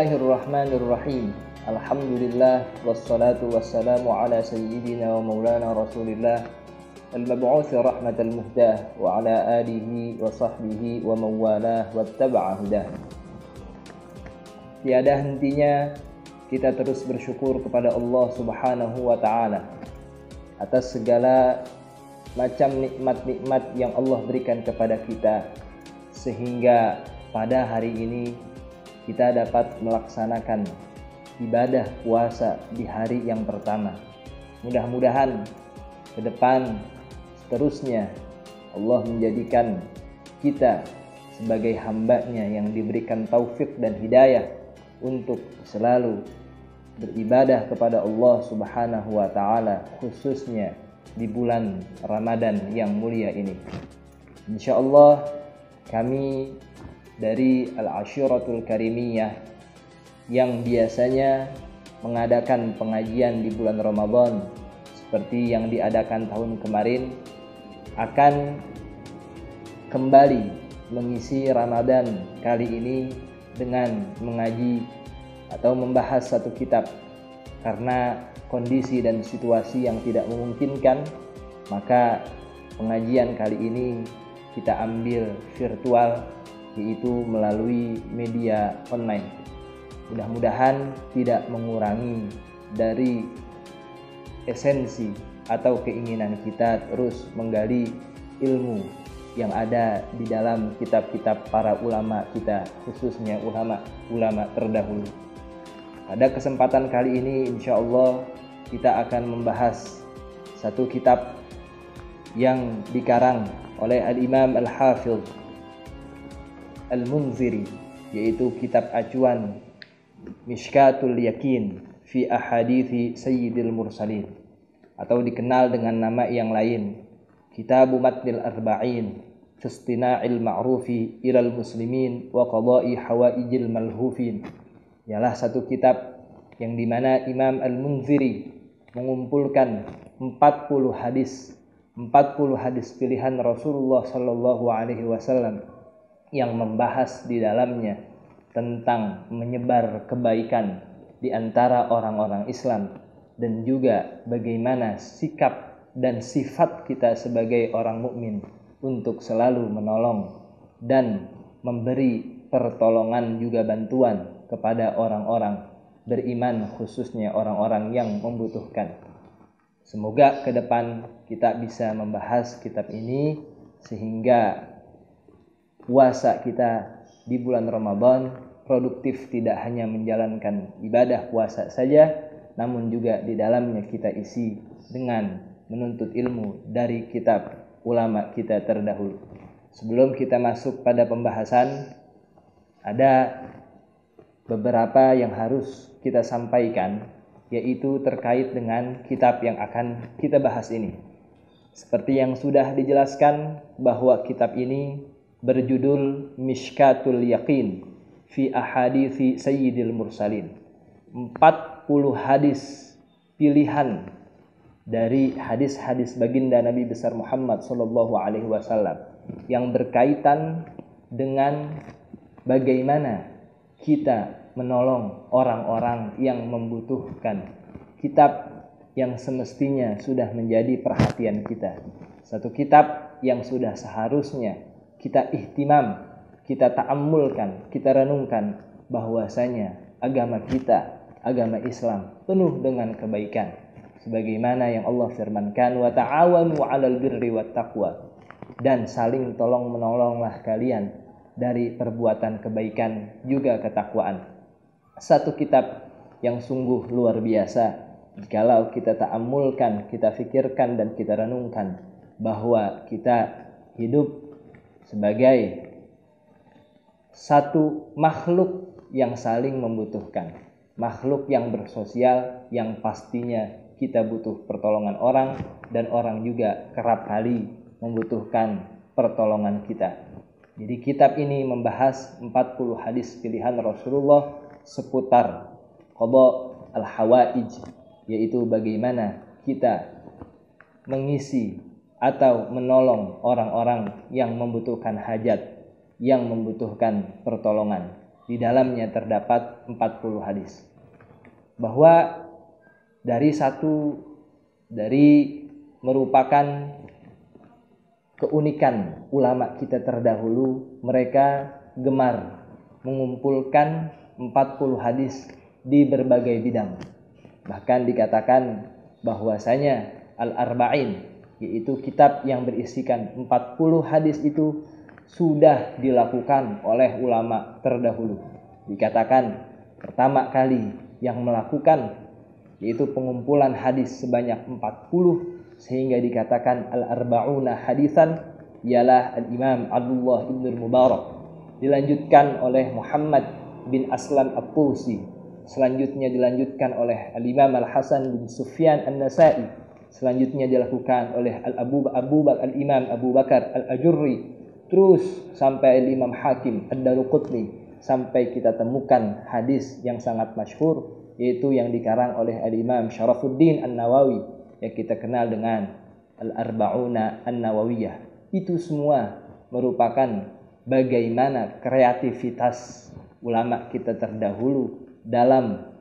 Bismillahirrahmanirrahim. Alhamdulillah wassalatu wassalamu ala sayyidina wa maulana Rasulillah al-mab'uts rahmatal muhdah wa ala alihi wa sahbihi wa mawalah wattaba'a hudah. Tiada hentinya kita terus bersyukur kepada Allah Subhanahu wa taala atas segala macam nikmat-nikmat yang Allah berikan kepada kita, sehingga pada hari ini kita dapat melaksanakan ibadah puasa di hari yang pertama. Mudah-mudahan ke depan seterusnya Allah menjadikan kita sebagai hamba-Nya yang diberikan taufik dan hidayah untuk selalu beribadah kepada Allah Subhanahu wa taala, khususnya di bulan Ramadan yang mulia ini. Insyaallah kami dari Al-Ashiratul Karimiyah yang biasanya mengadakan pengajian di bulan Ramadan seperti yang diadakan tahun kemarin, akan kembali mengisi Ramadan kali ini dengan mengaji atau membahas satu kitab. Karena kondisi dan situasi yang tidak memungkinkan, maka pengajian kali ini kita ambil virtual, yaitu melalui media online. Mudah-mudahan tidak mengurangi dari esensi atau keinginan kita terus menggali ilmu yang ada di dalam kitab-kitab para ulama kita, khususnya ulama terdahulu. Pada kesempatan kali ini insyaallah kita akan membahas satu kitab yang dikarang oleh Al-Imam Al-Hafidh Al-Munziri, yaitu kitab acuan Mishkatul Yakin fi Ahadithi Sayyidil Mursalin, atau dikenal dengan nama yang lain Kitabu Matnil Arba'in Fistina'il Ma'rufi Ilal Muslimin wa Qada'i Hawaijil Malhufin. Ialah satu kitab yang dimana Imam Al-Munziri mengumpulkan 40 hadis pilihan Rasulullah Sallallahu Alaihi Wasallam yang membahas di dalamnya tentang menyebar kebaikan di antara orang-orang Islam, dan juga bagaimana sikap dan sifat kita sebagai orang mukmin untuk selalu menolong dan memberi pertolongan juga bantuan kepada orang-orang beriman, khususnya orang-orang yang membutuhkan. Semoga ke depan kita bisa membahas kitab ini sehingga puasa kita di bulan Ramadan produktif, tidak hanya menjalankan ibadah puasa saja, namun juga di dalamnya kita isi dengan menuntut ilmu dari kitab ulama kita terdahulu. Sebelum kita masuk pada pembahasan, ada beberapa yang harus kita sampaikan, yaitu terkait dengan kitab yang akan kita bahas ini. Seperti yang sudah dijelaskan bahwa kitab ini berjudul Mishkatul Yakin fi Ahadithi Sayyidil Mursalin. 40 hadis pilihan dari hadis-hadis baginda Nabi besar Muhammad sallallahu alaihi wasallam yang berkaitan dengan bagaimana kita menolong orang-orang yang membutuhkan. Kitab yang semestinya sudah menjadi perhatian kita. Satu kitab yang sudah seharusnya kita ihtimam, kita ta'ammulkan, kita renungkan bahwasanya agama kita, agama Islam penuh dengan kebaikan. Sebagaimana yang Allah firmankan, wa ta'awanu 'alal birri wat taqwa, dan saling tolong-menolonglah kalian dari perbuatan kebaikan juga ketakwaan. Satu kitab yang sungguh luar biasa jikalau kita ta'ammulkan, kita fikirkan dan kita renungkan bahwa kita hidup sebagai satu makhluk yang saling membutuhkan, makhluk yang bersosial, yang pastinya kita butuh pertolongan orang, dan orang juga kerap kali membutuhkan pertolongan kita. Jadi kitab ini membahas 40 hadis pilihan Rasulullah seputar qada al-hawaij, yaitu bagaimana kita mengisi atau menolong orang-orang yang membutuhkan hajat, yang membutuhkan pertolongan. di dalamnya terdapat 40 hadis. Bahwa dari merupakan keunikan ulama kita terdahulu, mereka gemar mengumpulkan 40 hadis di berbagai bidang. Bahkan dikatakan bahwasanya Al-Arba'in, yaitu kitab yang berisikan 40 hadis itu sudah dilakukan oleh ulama terdahulu. Dikatakan pertama kali yang melakukan yaitu pengumpulan hadis sebanyak 40, sehingga dikatakan Al-Arba'una hadisan ialah Al-Imam Abdullah ibn Mubarak, dilanjutkan oleh Muhammad bin Aslam At-Tusi, selanjutnya dilanjutkan oleh Al-Imam Al-Hasan bin Sufyan An-Nasai, selanjutnya dilakukan oleh Al-Imam Abu Bakar Al-Ajurri, terus sampai Al-Imam Hakim Ad-Daruqutni, sampai kita temukan hadis yang sangat masyhur, yaitu yang dikarang oleh Al-Imam Syarafuddin An-Nawawi yang kita kenal dengan Al-Arba'una An-Nawawiyah. Itu semua merupakan bagaimana kreativitas ulama kita terdahulu dalam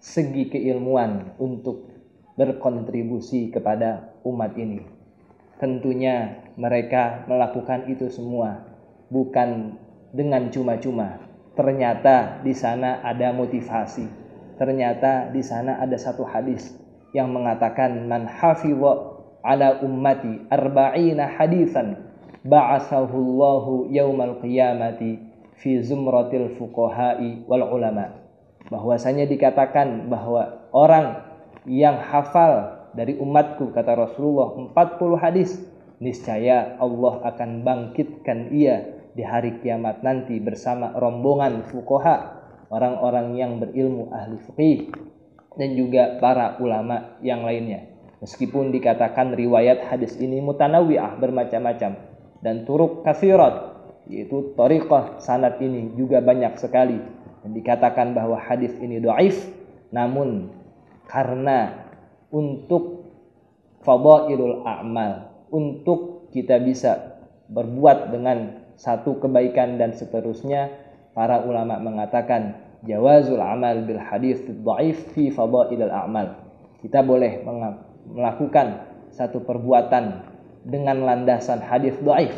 segi keilmuan untuk berkontribusi kepada umat ini. Tentunya mereka melakukan itu semua bukan dengan cuma-cuma. Ternyata di sana ada motivasi. Ternyata di sana ada satu hadis yang mengatakan man hafidha ala ummati arba'ina hadisan ba'athahu Allahu yaumal qiyamati fi zumratil fuqaha'i wal ulama. Bahwasanya dikatakan bahwa orang yang hafal dari umatku, kata Rasulullah, 40 hadis, niscaya Allah akan bangkitkan ia di hari kiamat nanti bersama rombongan fuqaha, orang-orang yang berilmu ahli fiqih, dan juga para ulama yang lainnya. Meskipun dikatakan riwayat hadis ini mutanawwi'ah, bermacam-macam, dan turuk katsirat, yaitu thariqah sanad ini juga banyak sekali, dan dikatakan bahwa hadis ini dhaif, namun karena untuk fadailul a'mal, untuk kita bisa berbuat dengan satu kebaikan dan seterusnya, para ulama mengatakan jawazul amal bil hadis dhaif fi fadailil a'mal. Kita boleh melakukan satu perbuatan dengan landasan hadis dhaif.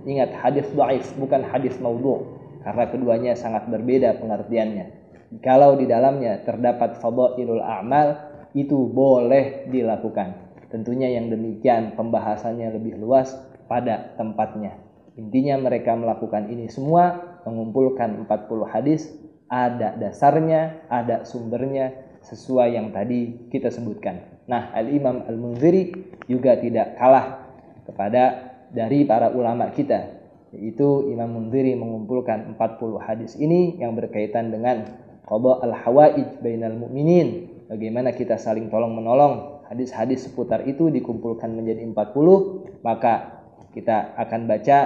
Ingat, hadis dhaif bukan hadis maudhu', karena keduanya sangat berbeda pengertiannya. Kalau di dalamnya terdapat fadailul a'mal, itu boleh dilakukan. Tentunya yang demikian pembahasannya lebih luas pada tempatnya. Intinya mereka melakukan ini semua, mengumpulkan 40 hadis, ada dasarnya, ada sumbernya, sesuai yang tadi kita sebutkan. Nah, Al-Imam Al-Munziri juga tidak kalah kepada dari para ulama kita, yaitu Imam Munziri mengumpulkan 40 hadis ini yang berkaitan dengan qada al-hawaij bainal mu'minin, bagaimana kita saling tolong menolong. Hadis-hadis seputar itu dikumpulkan menjadi 40, maka kita akan baca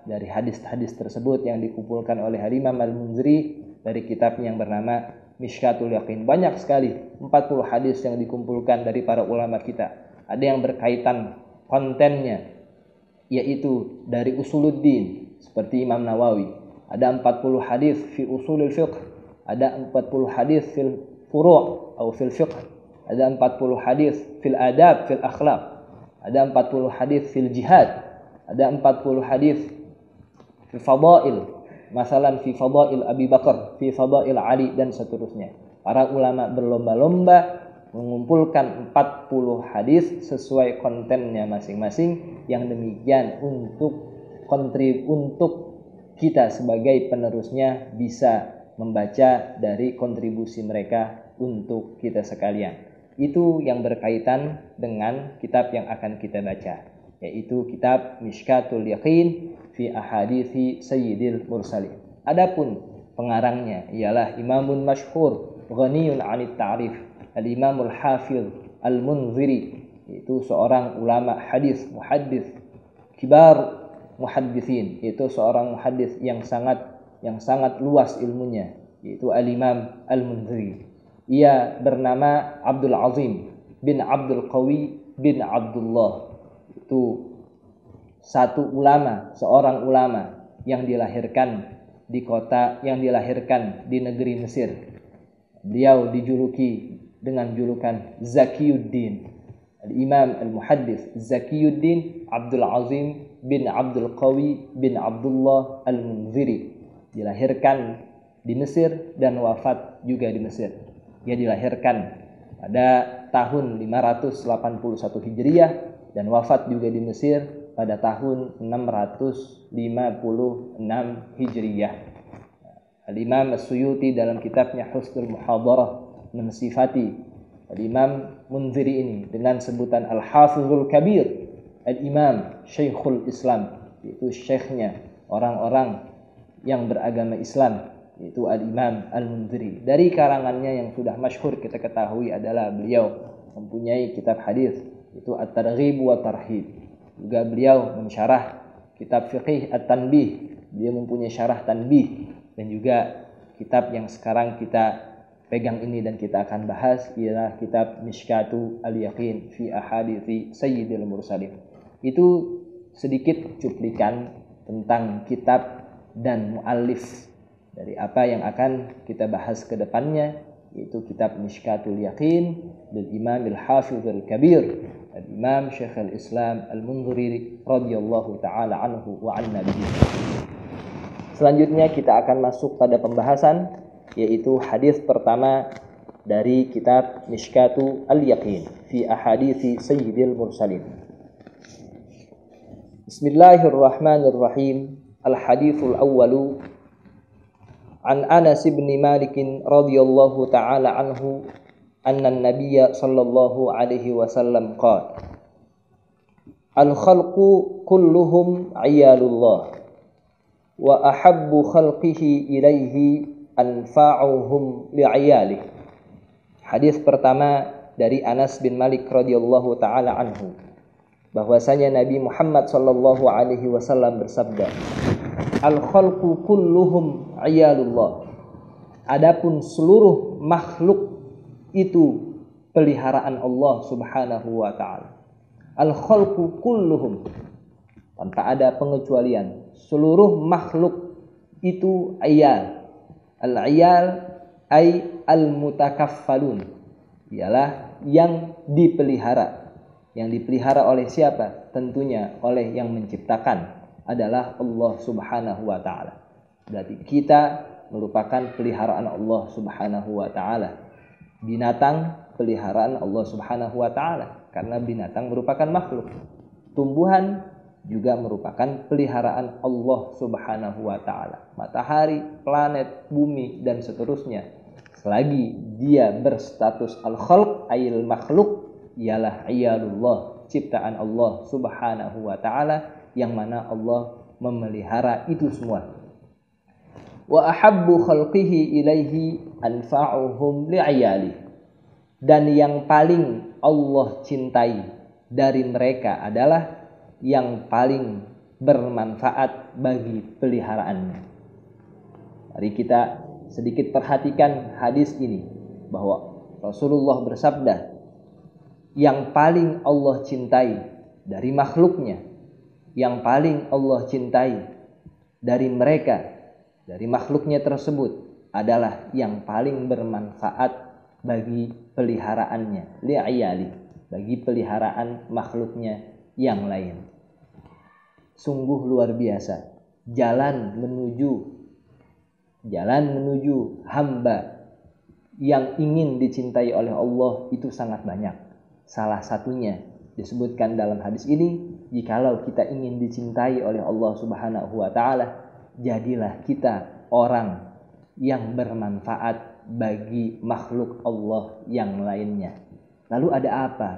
dari hadis-hadis tersebut yang dikumpulkan oleh Imam Al-Munziri dari kitabnya yang bernama Mishkatul Yaqin. Banyak sekali 40 hadis yang dikumpulkan dari para ulama kita. Ada yang berkaitan kontennya, yaitu dari usuluddin seperti Imam Nawawi. Ada 40 hadis fi usulul fiqh, ada 40 hadis fil furu' atau fil fiqh, ada 40 hadis fil adab, fil akhlaq, ada 40 hadis fil jihad, ada 40 hadis fi fadail, masalan fi fadail Abi Bakar, fi fadail Ali, dan seterusnya. Para ulama berlomba-lomba mengumpulkan 40 hadis sesuai kontennya masing-masing, yang demikian untuk kita sebagai penerusnya bisa membaca dari kontribusi mereka untuk kita sekalian. Itu yang berkaitan dengan kitab yang akan kita baca, yaitu kitab Mishkatul Yaqin fi ahadithi Sayyidil Mursalin. Adapun pengarangnya ialah Imamun Masyhur Ghaniyun 'anit ta'rif, Al-Imamul Hafidh Al-Munziri, yaitu seorang ulama hadis, muhaddits, kibar muhadditsin, yaitu seorang muhaddits yang sangat luas ilmunya, yaitu Al-Imam Al-Munziri. Ia bernama Abdul Azim bin Abdul Qawi bin Abdullah. Itu seorang ulama yang dilahirkan di kota yang dilahirkan di negeri Mesir. Beliau dijuluki dengan julukan Zakiyuddin. Al-Imam Al-Muhaddits Zakiyuddin Abdul Azim bin Abdul Qawi bin Abdullah Al-Munziri. Dilahirkan di Mesir dan wafat juga di Mesir. Dia dilahirkan pada tahun 581 Hijriah dan wafat juga di Mesir pada tahun 656 Hijriyah. Al-Imam As-Suyuti dalam kitabnya Husnul Muhadarah mensifati Al-Imam Munziri ini dengan sebutan Al-Hafizul Kabir, Al-Imam Syekhul Islam, yaitu syekhnya orang-orang yang beragama Islam, yaitu Al-Imam Al-Munziri. Dari karangannya yang sudah masyhur kita ketahui adalah beliau mempunyai kitab hadis, yaitu At-Targhib wa Tarhib. Juga beliau mensyarah kitab fiqih At-Tanbih. Dia mempunyai syarah Tanbih, dan juga kitab yang sekarang kita pegang ini dan kita akan bahas ialah kitab Mishkatu Al-Yaqin fi Ahadithi Sayyidil Mursalin. Itu sedikit cuplikan tentang kitab dan muallif dari apa yang akan kita bahas ke depannya, yaitu kitab Mishkatul Yaqin dari Imam Al-Hafiz Al-Kabir Al-Imam Syekh Al-Islam Al-Munziri radhiyallahu taala anhu wa anna bihi. Selanjutnya kita akan masuk pada pembahasan, yaitu hadis pertama dari kitab Mishkatu Al-Yaqin fi Ahadithi Sayyidil Mursalin. Bismillahirrahmanirrahim. Al-hadithul awwalu an Anas bin Malik radhiyallahu taala anhu anna an-nabiy sallallahu alaihi wasallam qala al-khalqu kulluhum 'iyalullah wa ahabbu khalqihi ilaihi anfa'uhum li'iyalih. Hadis pertama dari Anas bin Malik radhiyallahu taala anhu, bahwasanya Nabi Muhammad sallallahu alaihi wasallam bersabda, al-khalqu kulluhum 'iyalullah. Adapun seluruh makhluk itu peliharaan Allah Subhanahu wa taala. Al-khalqu kulluhum, tanpa ada pengecualian, seluruh makhluk itu iyal. Al-iyal ay al-mutakaffalun, ialah yang dipelihara. Yang dipelihara oleh siapa? Tentunya oleh yang menciptakan, adalah Allah Subhanahu wa taala. Berarti kita merupakan peliharaan Allah Subhanahu wa taala. Binatang peliharaan Allah Subhanahu wa taala, karena binatang merupakan makhluk. Tumbuhan juga merupakan peliharaan Allah Subhanahu wa taala. Matahari, planet, bumi dan seterusnya, selagi dia berstatus al-khalq ayil makhluk, ialah iyalullah, ciptaan Allah Subhanahu wa taala, yang mana Allah memelihara itu semua. Wa ahabbu khalqihi ilaihi anfa'uhum li'iyali. Dan yang paling Allah cintai dari mereka adalah yang paling bermanfaat bagi peliharaannya. Mari kita sedikit perhatikan hadis ini, bahwa Rasulullah bersabda, yang paling Allah cintai dari makhluknya, yang paling Allah cintai dari mereka, dari makhluknya tersebut, adalah yang paling bermanfaat bagi peliharaannya, li'ayali, bagi peliharaan makhluknya yang lain. Sungguh luar biasa. Jalan menuju hamba yang ingin dicintai oleh Allah itu sangat banyak. Salah satunya disebutkan dalam hadis ini, jikalau kita ingin dicintai oleh Allah Subhanahu wa taala, jadilah kita orang yang bermanfaat bagi makhluk Allah yang lainnya. Lalu ada apa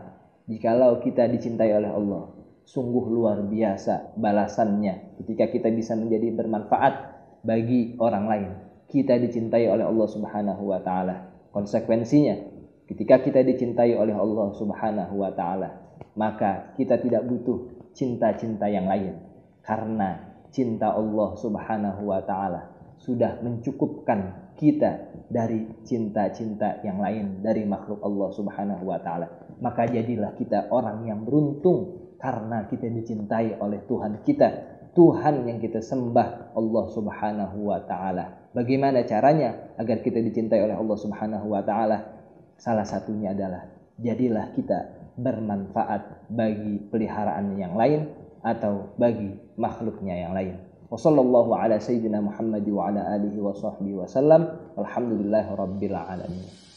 jikalau kita dicintai oleh Allah? Sungguh luar biasa balasannya ketika kita bisa menjadi bermanfaat bagi orang lain. Kita dicintai oleh Allah Subhanahu wa taala. Konsekuensinya, ketika kita dicintai oleh Allah Subhanahu wa taala, maka kita tidak butuh cinta-cinta yang lain, karena cinta Allah Subhanahu wa taala sudah mencukupkan kita dari cinta-cinta yang lain dari makhluk Allah Subhanahu wa taala. Maka jadilah kita orang yang beruntung karena kita dicintai oleh Tuhan kita, Tuhan yang kita sembah, Allah Subhanahu wa taala. Bagaimana caranya agar kita dicintai oleh Allah Subhanahu wa taala? Salah satunya adalah jadilah kita bermanfaat bagi peliharaan yang lain atau bagi makhluknya yang lain. Wassallallahu ala sayyidina Muhammad wa ala alihi wa sahbihi wa sallam. Alhamdulillahirabbil alamin.